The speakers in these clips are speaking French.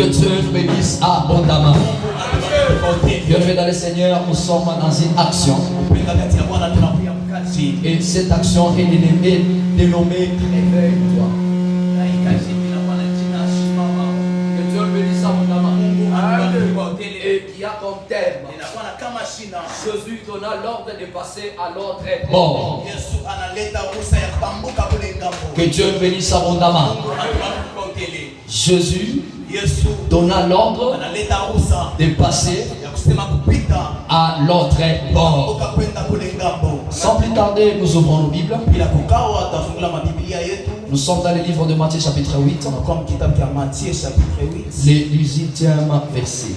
Dieu nous bénisse abondamment. Bienvenue dans le Seigneur, nous sommes dans une action. Et cette action est dénommée Réveille-toi. Que Dieu nous bénisse abondamment. Et qui a comme thème Jésus donna l'ordre de passer à l'autre bord. Que Dieu nous bénisse abondamment. Jésus donna l'ordre de passer à l'autre bord. Sans plus tarder, nous ouvrons nos Bibles. Nous sommes dans le livre de Matthieu chapitre 8. Le 18e verset.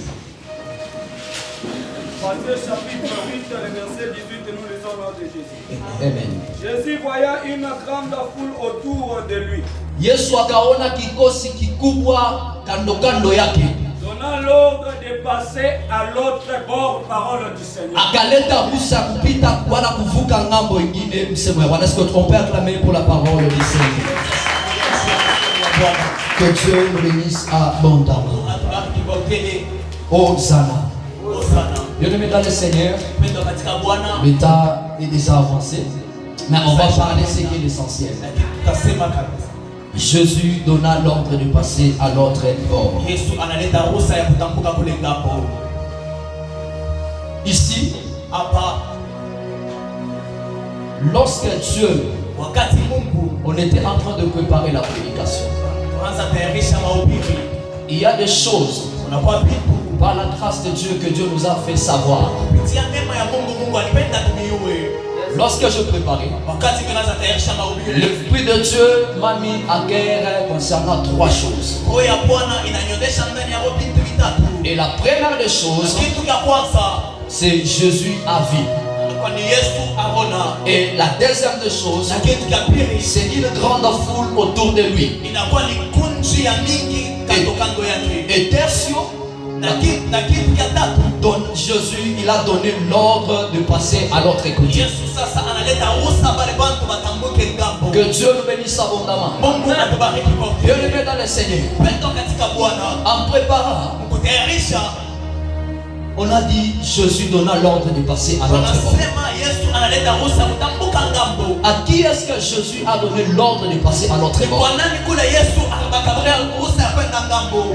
Matthieu chapitre 8, le verset 18, nous lisons l'ordre de Jésus. Amen. Jésus voyait une grande foule autour de lui. Yesu akaona kikosi kikubwa kando kando yake. Donnant l'ordre de passer à l'autre bord, parole du Seigneur. Akaleta ruhusa kupita wala kuvuka ngambo ingine msemo ya Bwana. Est-ce qu'on peut acclamer pour la parole du Seigneur? Que Dieu nous bénisse abondamment. Hosanna. Bien-aimés dans le Seigneur, le temps est déjà avancé, mais on va parler ce qui est l'essentiel. Jésus donna l'ordre de passer à l'autre bord. Ici, lorsque Dieu, on était en train de préparer la prédication, il y a des choses par la grâce de Dieu que Dieu nous a fait savoir. Lorsque je préparais, l'Esprit de Dieu m'a mis à guerre concernant trois choses. Et la première des choses, c'est Jésus a vu. Et la deuxième des choses, c'est une grande foule autour de lui. Et tertio, Jésus, il a donné l'ordre de passer à l'autre côté. Que Dieu nous bénisse abondamment. Bienvenue dans le Seigneur. En préparant, on a dit Jésus donna l'ordre de passer à l'autre bord. À qui est-ce que Jésus a donné l'ordre de passer à l'autre bord?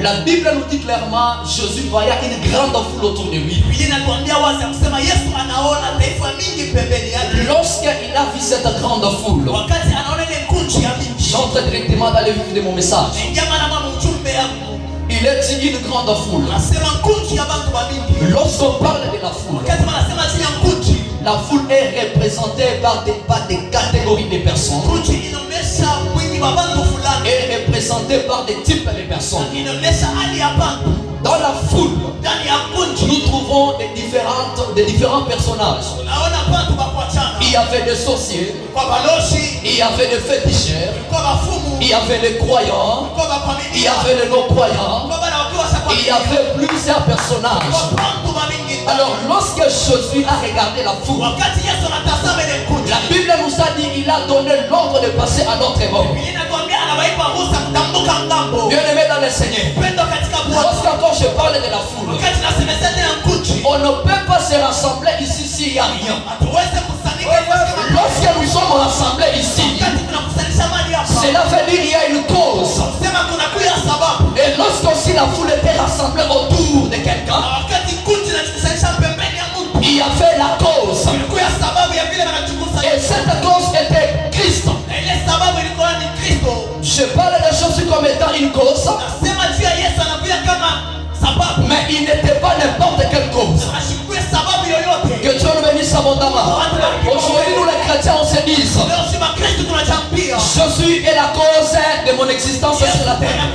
La Bible nous dit clairement, Jésus voyait une grande foule autour de lui. Lorsqu'il a vu cette grande foule, j'entre directement dans le vif de mon message. Il est dit une grande foule. Lorsqu'on parle de la foule, la foule est représentée par des catégories de personnes. Est représentée par des types de personnes. Dans la foule, nous trouvons des différents personnages. Il y avait des sorciers, il y avait des féticheurs, il y avait les croyants, il y avait les non-croyants, il y avait plusieurs personnages. Alors lorsque Jésus a regardé la foule, la Bible nous a dit qu'il a donné l'ordre de passer à notre bord. Bien-aimé dans le Seigneur, lorsqu'encore je parle de la foule, on ne peut pas se rassembler ici s'il n'y a rien. Lorsque nous sommes rassemblés ici, cela veut dire qu'il y a une cause. Et lorsque aussi la foule était rassemblée autour de quelqu'un, il y avait la cause. Et cette cause était Christ. Je parle de choses comme étant une cause, mais il n'était pas n'importe quelle cause. Que Dieu nous bénisse abondamment. Aujourd'hui, nous les chrétiens, on se dit Jésus est la cause de mon existence sur la terre.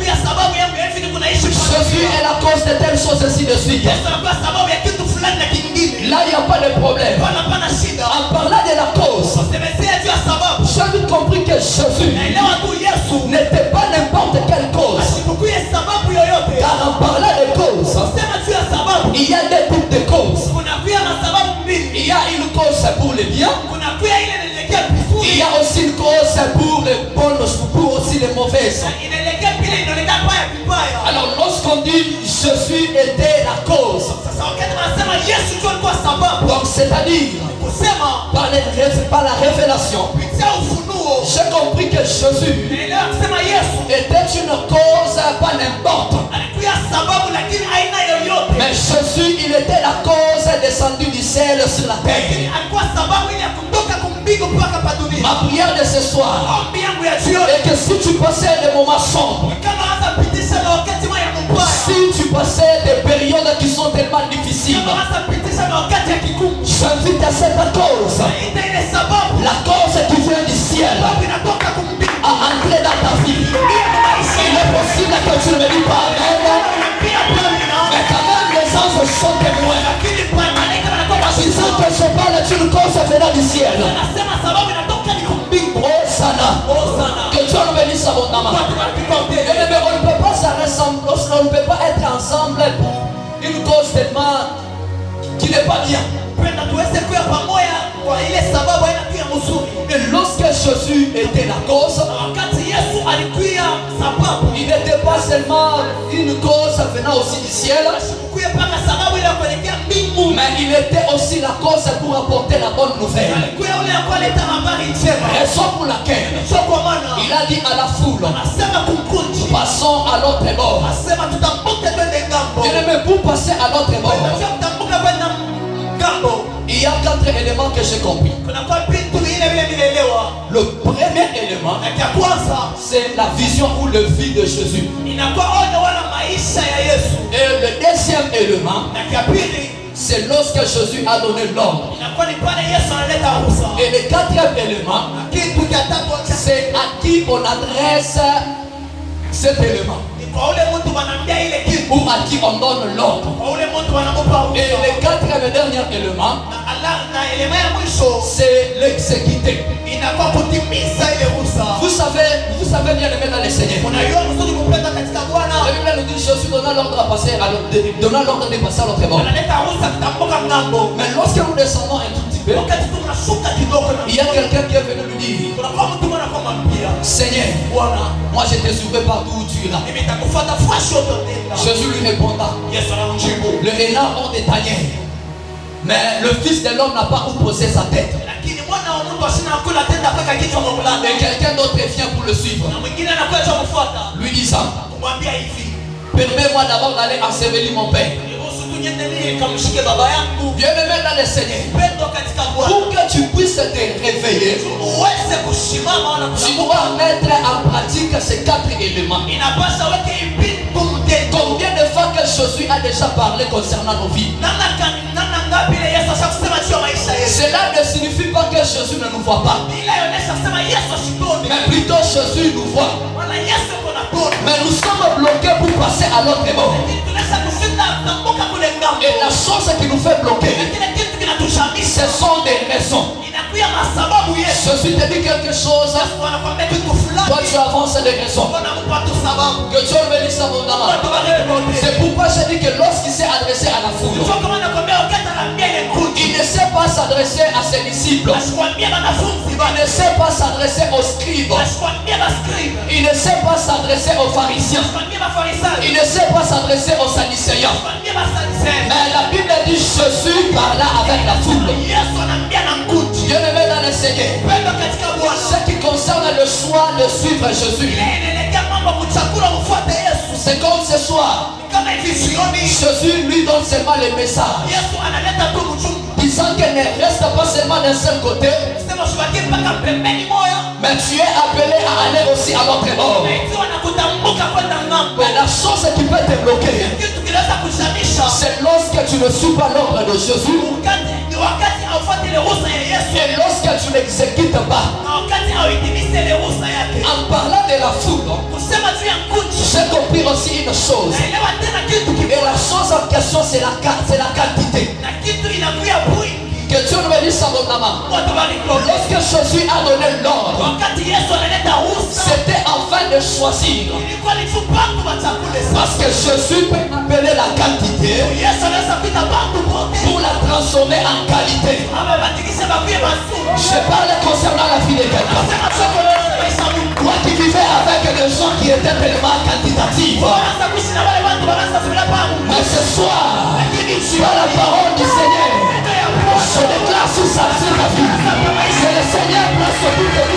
Jésus est la cause de telles choses ainsi de suite. Là, il n'y a pas de problème. En parlant de la cause, j'ai vite compris que Jésus n'était pas n'importe quelle cause. Car en parlant de cause, il y a des types de causes. Il y a une cause pour le bien. Il y a aussi une cause pour les bonnes, pour aussi les mauvaises. Alors lorsqu'on dit dit Jésus était la cause. Donc c'est-à-dire par la révélation, j'ai compris que Jésus était une cause pas n'importe. Mais Jésus, il était la cause descendue du ciel sur la terre. Ma prière de ce soir est que si tu passais des moments sombres, si tu passais des périodes qui sont tellement difficiles, j'invite à cette cause, la cause qui vient du ciel, à entrer dans ta vie. Il est possible que tu ne me dis pas amen, mais quand même les anges sont témoins. Disant que je parle d'une cause venant du ciel. Que Dieu nous bénisse abondamment. Mais on ne peut pas se rassembler, on ne peut pas être ensemble pour une cause tellement qui n'est pas bien. Et lorsque Jésus était la cause, il n'était pas seulement une cause venant aussi du ciel, mais il était aussi la cause pour apporter la bonne nouvelle. Raison pour laquelle il a dit à la foule, passons à l'autre bord. Et pour passer à l'autre bord, il y a 4 éléments que j'ai compris. Le premier élément, c'est la vision ou le vie de Jésus. Et le deuxième élément, c'est lorsque Jésus a donné l'ordre. Et le quatrième élément, c'est à qui on adresse cet élément, ou à qui on donne l'ordre. Et le quatrième et dernier élément, c'est l'exécuter. Vous savez bien aimer dans les Seigneurs. La Bible nous dit Jésus donna l'ordre de passer à l'autre bord. Mais lorsque nous descendons un tout petit peu, il y a quelqu'un qui est venu lui dire, Seigneur, moi je te suivrai partout où tu iras. Jésus lui répondra, le renard ont des tanières, mais le Fils de l'homme n'a pas où poser sa tête. Et quelqu'un d'autre vient pour le suivre, lui disant, permets-moi d'abord d'aller ensevelir mon père. Bien-aimé dans le Seigneur, pour que tu puisses te réveiller, tu dois mettre en pratique ces 4 éléments. Combien de fois que Jésus a déjà parlé concernant nos vies? Cela ne signifie pas que Jésus ne nous voit pas, mais plutôt Jésus nous voit. Mais nous sommes bloqués pour passer à l'autre bord. Et la chose qui nous fait bloquer, ce sont des raisons. Jésus te dit quelque chose, toi tu avances des raisons. Que Dieu le bénisse abondamment. C'est pourquoi je dis que lorsqu'il s'est adressé à la foule, il ne sait pas s'adresser à ses disciples, il ne sait pas s'adresser aux scribes, il ne sait pas s'adresser aux pharisiens, il ne sait pas s'adresser aux sadducéens. Mais la Bible dit Jésus parla avec la foule. Dieu le met dans le Seigneur. Ce qui concerne le choix de suivre Jésus, c'est comme ce soir, Jésus lui donne seulement le message, disant qu'elle ne reste pas seulement d'un seul côté, mais tu es appelé à aller aussi à l'autre bord. Mais la chose qui peut te bloquer, c'est lorsque tu ne suis pas l'ordre de Jésus, et lorsque tu n'exécutes pas. En parlant de la foule, j'ai compris aussi une chose. Et la chose en question, c'est la quantité. Que Dieu nous bénisse abondamment. Lorsque Jésus a donné l'ordre, c'était afin de choisir. Parce que Jésus peut appeler la quantité pour la transformer en qualité. Je parle concernant la vie de quelqu'un. Toi qui Il vivait avec des gens qui étaient tellement quantitatifs. Mais ce soir, par la parole du Seigneur, je déclare sur sa vie que le Seigneur place sur toutes les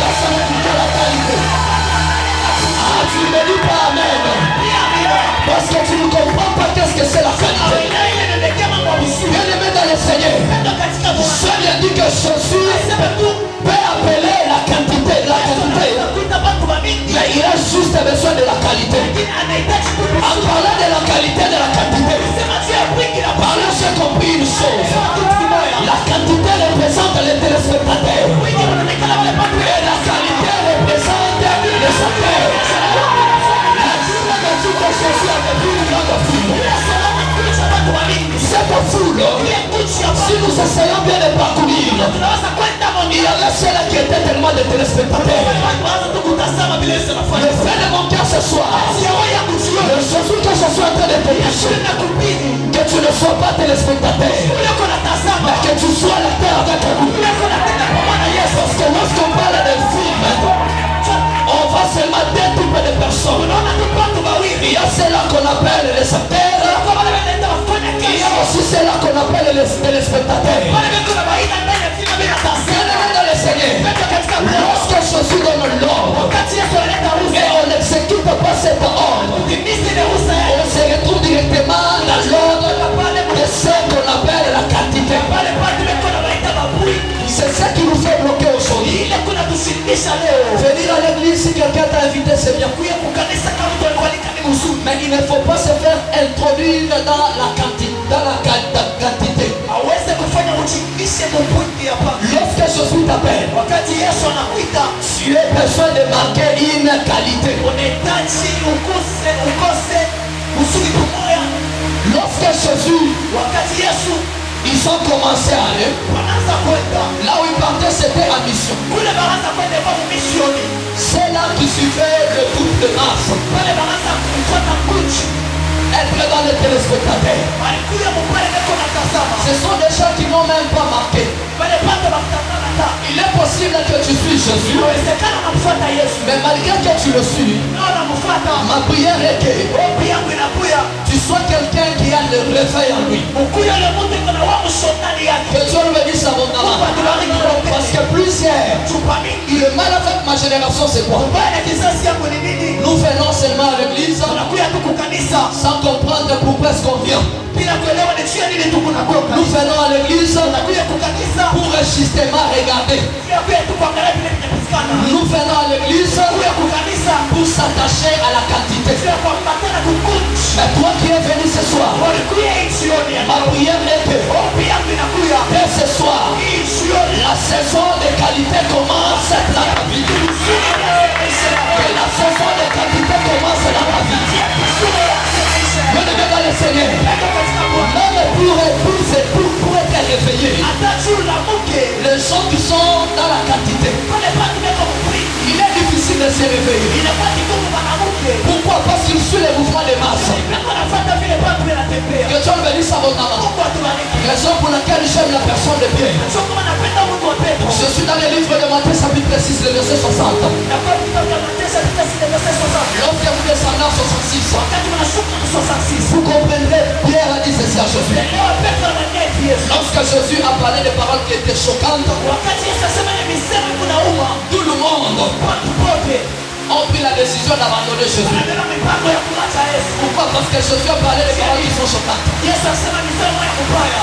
personnes qui ont la qualité. Ah, tu ne me dis pas amen. Parce que tu ne comprends pas qu'est-ce que c'est la qualité. Bien-aimé dans le Seigneur, je viens dire que Jésus peut appeler la quantité. Mais il a juste besoin de la qualité. En parlant de la qualité de la quantité, par là j'ai compris une chose. La quantité représente les téléspectateurs. Et la qualité représente les acteurs. Cette foule, si nous essayons bien de parcourir, il y avait celle qui était tellement de téléspectateurs. Le fait de mon cœur ce soir, le Jésus que je suis en train de te prêcher, que tu ne sois pas téléspectateur, mais que tu sois la terre avec nous. Parce que lorsqu'on parle de film, on va seulement deux types de personnes. Il y a ceux-là qu'on appelle les acteurs. Il y a aussi ceux-là qu'on appelle les téléspectateurs. Bien-aimé dans le Seigneur, lorsque Jésus donne l'ordre et on n'exécute pas cet ordre, on se retrouve directement dans l'ordre de ce qu'on appelle la quantité. C'est ça qui nous fait bloquer aujourd'hui. Venir à l'église, si quelqu'un t'a invité, c'est bien. Mais il ne faut pas se faire introduire dans la quantité. Lorsque Jésus t'appelle, tu as besoin de marquer une qualité. Lorsque Jésus, ils ont commencé à aller, là où ils partaient, c'était en mission. C'est là qu'ils suivaient le groupe de masse. Être dans les téléspectateurs. Ce sont des gens qui n'ont même pas marqué. Il est possible que tu suis Jésus, mais malgré que tu le suis, ma prière est que tu sois quelqu'un qui a le réveil en lui. Que Dieu le bénisse abondamment. Parce que plusieurs, le mal avec ma génération, c'est quoi? Nous venons seulement à l'église sans comprendre pourquoi est-ce qu'on vient. Nous venons à l'église pour justement regarder. Nous venons à l'église pour s'attacher à la quantité. Mais toi qui es venu ce soir, ma prière est que dès ce soir, la saison de qualité commence dans ta vie. Que la saison de qualité commence dans ta vie. Venez dans le Seigneur. Même pour être réveillé, les gens qui sont dans la quantité, il est difficile de se réveiller. Pourquoi? Parce qu'il suit les mouvements de masse. Que Dieu le bénisse abondamment. Raison pour laquelle j'aime la personne de bien. Je suis dans le livre de Matthieu chapitre 6, le verset 60. Lorsque vous descendez en 66, vous comprendrez, Pierre a dit ceci à Jésus. Lorsque Jésus a parlé des paroles qui étaient choquantes, tout le monde ont pris la décision d'abandonner Jésus. Pourquoi? Parce que Jésus a parlé des paroles qui sont choquantes.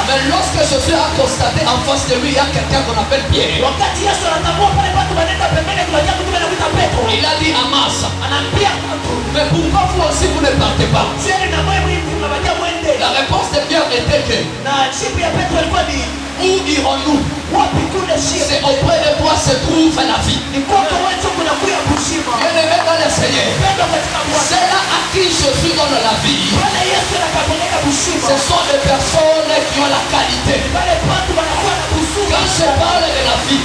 Mais lorsque Jésus a constaté en face de lui, il y a quelqu'un qu'on appelle Pierre. Il a dit à masse, mais pourquoi vous aussi vous ne partez pas? La réponse de Pierre était que où irons-nous? C'est auprès de toi se trouve la vie. Bien-aimé dans le Seigneur, c'est là à qui Jésus donne la vie. Ce sont des personnes qui ont la qualité. Quand je parle de la vie,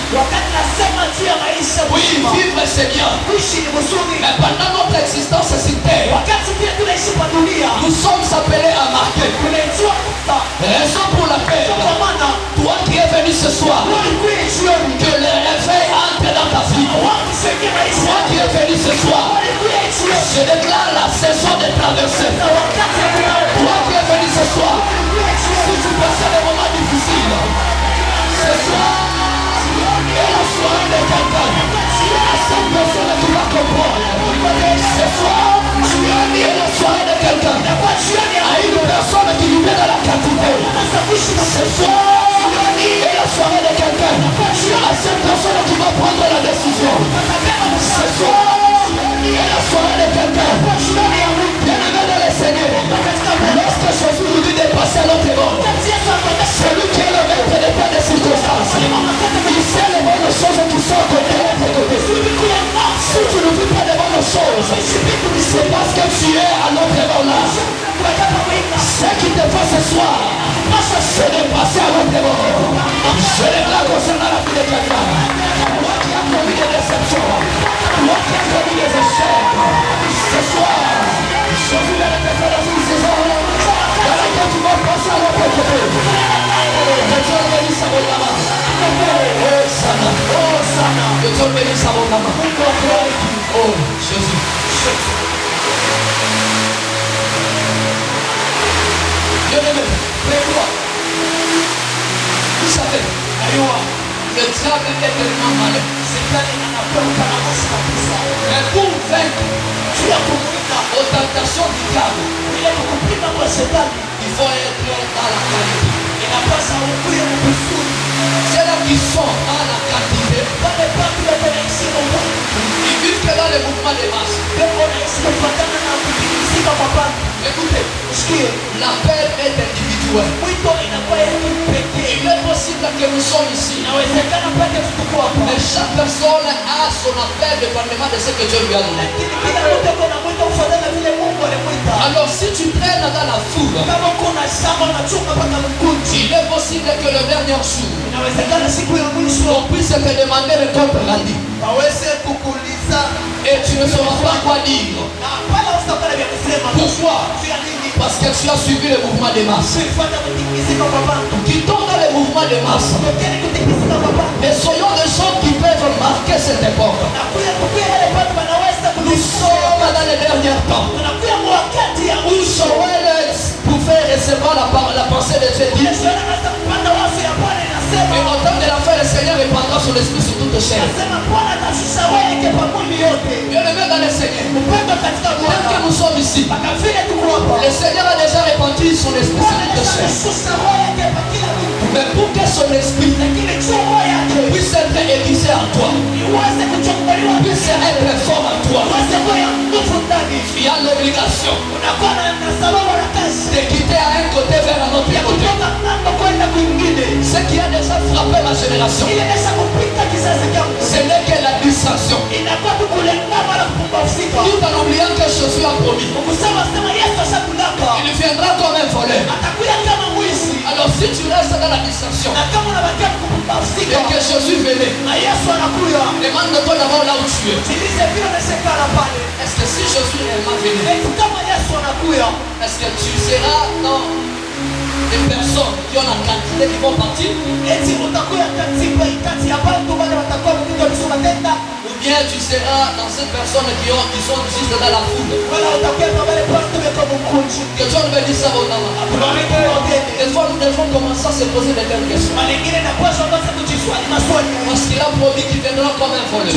oui, vivre c'est bien. Mais pendant notre existence sur terre, nous sommes appelés à marquer. Raison pour laquelle toi qui es venu ce soir, que le réveil entre dans ta vie. Toi qui es venu la saison de traversée. Toi qui es venu ce soir, si tu passais des moments difficiles, ce soir est la soirée de quelqu'un. À cette personne qui va comprendre. Ce soir est la soirée de quelqu'un. À une personne qui vivait dans la captivité. Ce soir est la soirée de quelqu'un. À cette personne qui va prendre la décision. Ce soir est la soirée de quelqu'un. Bien-aimé dans le Seigneur, lorsque Jésus vous dit de passer à l'autre monde, celui qui est le maître des pas des circonstances, il sait les bonnes choses qui sont à côté de l'autre côté. Si tu ne vis pas des bonnes choses, c'est parce que tu es à l'autre monde là. Ce qui te fait ce soir, c'est de passer à l'autre monde. Je déclare concernant la vie de quelqu'un. Moi qui a commis des déceptions, moi qui a commis des échecs, ce soir, je vous vais te faire dans une saison dans laquelle tu vas passer à l'autre côté. Que Dieu bénisse à votre main. Oh Sana, oh Sana. Que Dieu bénisse à votre main. Oh Jésus. Bien-aimé, fais-toi. Vous savez, le diable est tellement malin. Mais pour vaincre aux tentations du diable, il faut être dans la qualité. C'est là qu'ils sont dans la qualité. Ils vivent que dans les mouvements des masses. Écoutez, l'appel est individuel. Il est possible que nous sommes ici. Mais chaque personne a son appel dépendamment de ce que Dieu lui a donné. Alors si tu traînes dans la foule, il est possible que le dernier jour, on puisse te demander de compte rendu. Et tu ne sauras pas quoi dire. Pourquoi? Parce que tu as suivi le mouvement des masses. Quittons dans le mouvement des masses. Et soyons des gens qui peuvent marquer cette époque. Nous sommes dans les derniers temps. Où Joël pouvait recevoir la pensée de Dieu. Et en temps de la fin, le Seigneur répandra son esprit sur toute chair. Bien-aimé dans le Seigneur, même que nous sommes ici, le Seigneur a déjà répandu son esprit sur toute chair. Mais pour que son esprit puisse être aiguisé en toi, puisse être fort en toi, il y a l'obligation de quitter à un côté vers un autre côté. Ce qui a déjà frappé ma génération, ce n'est que la distraction. Tout en oubliant que Jésus a promis, il viendra comme un voleur. Alors si tu restes dans la distraction et que Jésus venait, demande-toi d'abord là où tu es. Est-ce que si Jésus réellement venait, est-ce que tu seras dans des personnes qui ont la quantité qui vont partir? Ou bien tu seras dans ces personnes qui sont juste dans la foule? Que Dieu nous bénisse à votre âme. Des fois nous devons commencer à se poser des telles questions. Parce qu'il a promis qu'il viendra comme un voleur.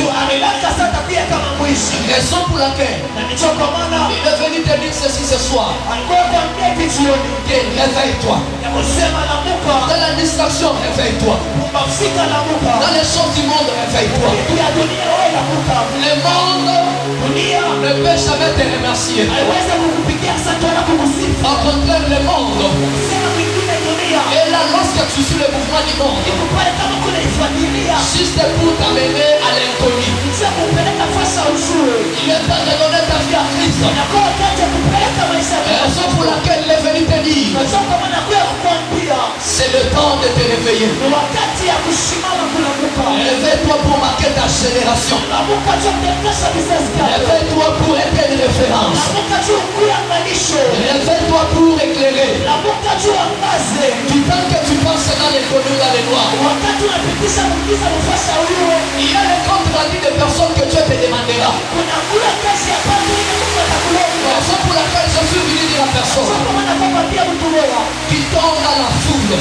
Raison pour laquelle il est venu te dire ceci ce soir. Réveille-toi. Dans la distraction, réveille-toi. Dans les choses du monde, réveille-toi. Le monde ne peut jamais te remercier. Au contraire, le monde est là lorsque tu suis le mouvement du monde, juste pour t'amener à l'inconnu. Il est temps de donner ta vie à Christ. Raison pour laquelle il est venu te dire, c'est le temps de te réveiller. Réveille-toi pour marquer ta génération. Réveille-toi pour être une référence. Réveille-toi pour éclairer. Du temps que tu passes dans les connues, dans les noirs, il y a les comptes rendus de personnes que Dieu te demandera. Raison pour laquelle je suis venu dire à personne qui tombe dans la foule.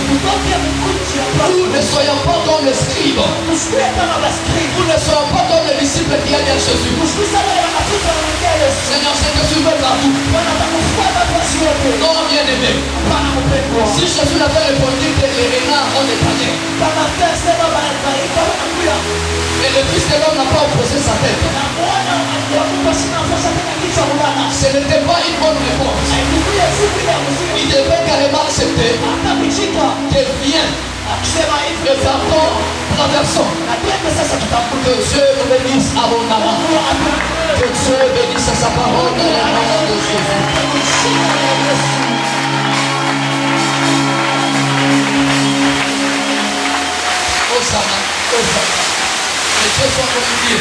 Nous ne soyons pas comme les scribes. Nous ne soyons pas comme les disciples qui allaient à Jésus. Seigneur, c'est que tu veux partout. Non, bien aimé. Si Jésus l'avait répondu que les renards ont épargné, et le Fils de l'homme n'a pas opposé sa tête, ce n'était pas une bonne réponse. Il devait carrément accepter que vient le pardon traversant. Que Dieu nous bénisse abondamment. Que Dieu bénisse sa parole dans le nom de Jésus. Hosanna, Hosanna. Que Dieu soit glorifié.